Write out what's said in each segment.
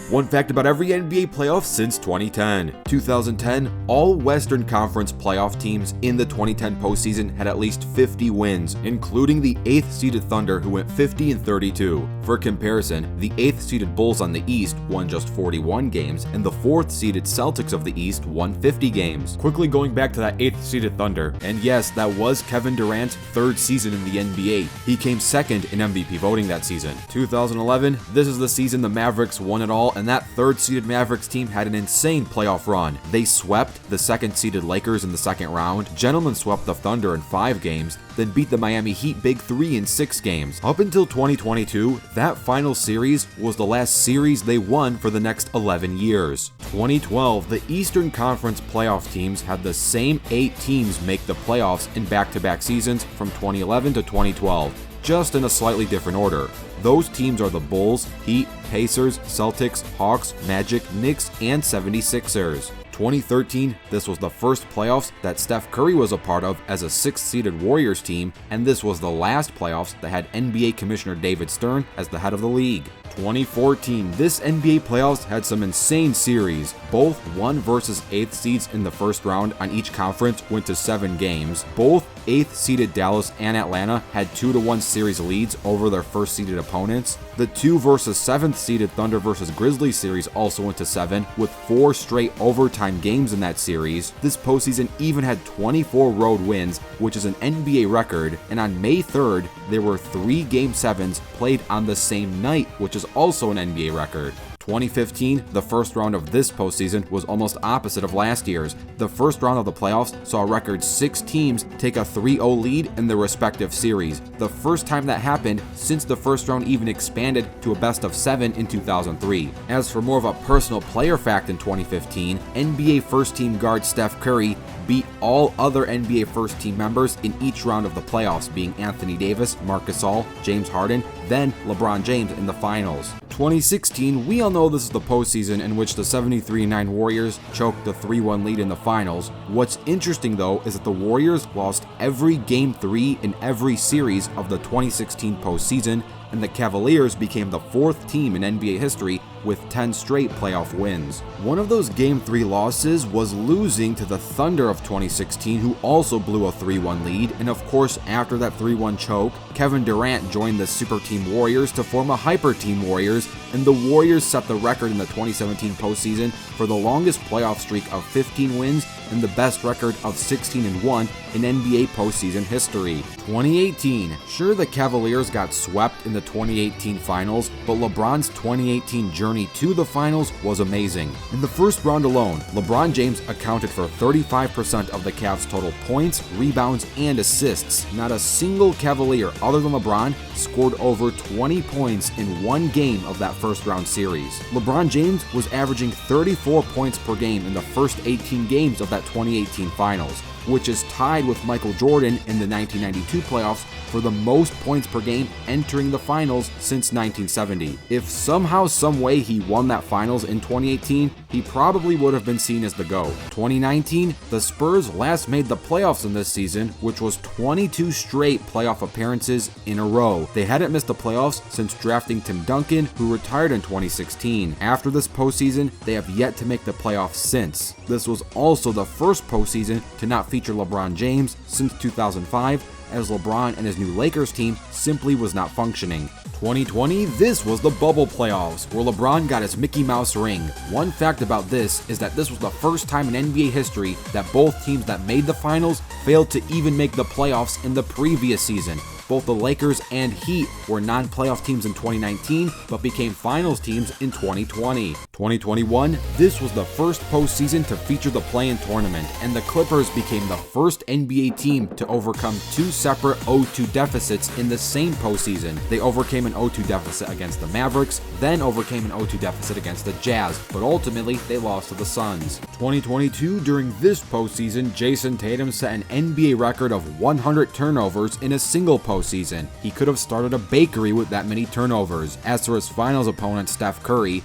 One fact about every NBA playoff since 2010. 2010, all Western Conference playoff teams in the 2010 postseason had at least 50 wins, including the 8th-seeded Thunder, who went 50-32. For comparison, the 8th-seeded Bulls on the East won just 41 games, and the 4th-seeded Celtics of the East won 50 games. Quickly going back to that 8th-seeded Thunder, and yes, that was Kevin Durant's 3rd season in the NBA. He came 2nd in MVP voting that season. 2011, this is the season the Mavericks won it all, and that 3rd-seeded Mavericks team had an insane playoff run. They swept the 2nd-seeded Lakers in the second round, gentlemen swept the Thunder in 5 games, then beat the Miami Heat Big 3 in 6 games. Up until 2022, that final series was the last series they won for the next 11 years. 2012, the Eastern Conference playoff teams had the same 8 teams make the playoffs in back-to-back seasons from 2011 to 2012. Just in a slightly different order. Those teams are the Bulls, Heat, Pacers, Celtics, Hawks, Magic, Knicks, and 76ers. 2013, this was the first playoffs that Steph Curry was a part of as a 6th-seeded Warriors team, and this was the last playoffs that had NBA Commissioner David Stern as the head of the league. 2014, this NBA playoffs had some insane series. Both 1 versus 8th seeds in the first round on each conference went to 7 games. Both 8th-seeded Dallas and Atlanta had 2-1 series leads over their 1st-seeded opponents. The 2 versus 7th-seeded Thunder versus Grizzlies series also went to 7, with 4 straight overtime games in that series. This postseason even had 24 road wins, which is an NBA record, and on May 3rd, there were 3 Game 7s played on the same night, which is also an NBA record. 2015, the first round of this postseason was almost opposite of last year's. The first round of the playoffs saw a record 6 teams take a 3-0 lead in their respective series. The first time that happened since the first round even expanded to a best of 7 in 2003. As for more of a personal player fact in 2015, NBA first-team guard Steph Curry beat all other NBA first-team members in each round of the playoffs, being Anthony Davis, Marc Gasol, James Harden, then LeBron James in the finals. 2016, we all know this is the postseason in which the 73-9 Warriors choked the 3-1 lead in the finals. What's interesting though is that the Warriors lost every Game 3 in every series of the 2016 postseason, and the Cavaliers became the 4th team in NBA history with 10 straight playoff wins. One of those Game 3 losses was losing to the Thunder of 2016, who also blew a 3-1 lead, and of course after that 3-1 choke, Kevin Durant joined the Super Team Warriors to form a Hyper Team Warriors, and the Warriors set the record in the 2017 postseason for the longest playoff streak of 15 wins and the best record of 16-1 in NBA postseason history. 2018, sure, the Cavaliers got swept in the 2018 finals, but LeBron's 2018 journey to the finals was amazing. In the first round alone, LeBron James accounted for 35% of the Cavs' total points, rebounds, and assists. Not a single Cavalier other than LeBron scored over 20 points in one game of that first round series. LeBron James was averaging 34 points per game in the first 18 games of that 2018 finals, which is tied with Michael Jordan in the 1992 playoffs for the most points per game entering the finals since 1970. If somehow, some way he won that finals in 2018, he probably would have been seen as the GOAT. 2019, the Spurs last made the playoffs in this season, which was 22 straight playoff appearances in a row. They hadn't missed the playoffs since drafting Tim Duncan, who retired in 2016. After this postseason, they have yet to make the playoffs since. This was also the first postseason to not feature LeBron James since 2005, as LeBron and his new Lakers team simply was not functioning. 2020, this was the bubble playoffs, where LeBron got his Mickey Mouse ring. One fact about this is that this was the first time in NBA history that both teams that made the finals failed to even make the playoffs in the previous season. Both the Lakers and Heat were non-playoff teams in 2019, but became finals teams in 2020. 2021, this was the first postseason to feature the play-in tournament, and the Clippers became the first NBA team to overcome 2 separate 0-2 deficits in the same postseason. They overcame an 0-2 deficit against the Mavericks, then overcame an 0-2 deficit against the Jazz, but ultimately they lost to the Suns. 2022, during this postseason, Jason Tatum set an NBA record of 100 turnovers in a single postseason. He could have started a bakery with that many turnovers. As for his finals opponent, Steph Curry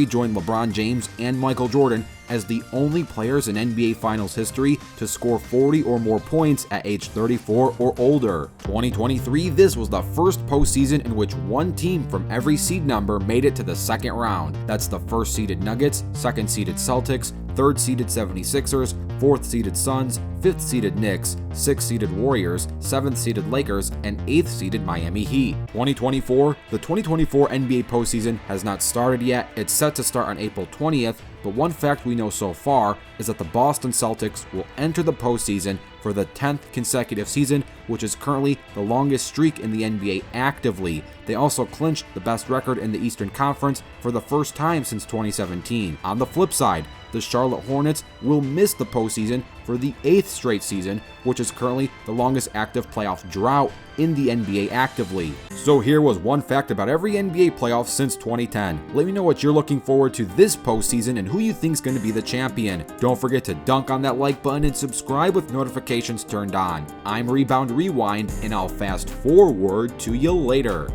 joined LeBron James and Michael Jordan as the only players in NBA Finals history to score 40 or more points at age 34 or older. 2023, this was the first postseason in which one team from every seed number made it to the second round. That's the first-seeded Nuggets, second-seeded Celtics, third-seeded 76ers, fourth-seeded Suns, fifth-seeded Knicks, sixth-seeded Warriors, seventh-seeded Lakers, and eighth-seeded Miami Heat. The 2024 NBA postseason has not started yet. It's set to start on April 20th, but one fact we know so far is that the Boston Celtics will enter the postseason for the 10th consecutive season, which is currently the longest streak in the NBA actively. They also clinched the best record in the Eastern Conference for the first time since 2017. On the flip side, the Charlotte Hornets will miss the postseason for the 8th straight season, which is currently the longest active playoff drought in the NBA actively. So here was one fact about every NBA playoff since 2010. Let me know what you're looking forward to this postseason and who you think is going to be the champion. Don't forget to dunk on that like button and subscribe with notifications turned on. I'm Rebound Rewind, and I'll fast forward to you later.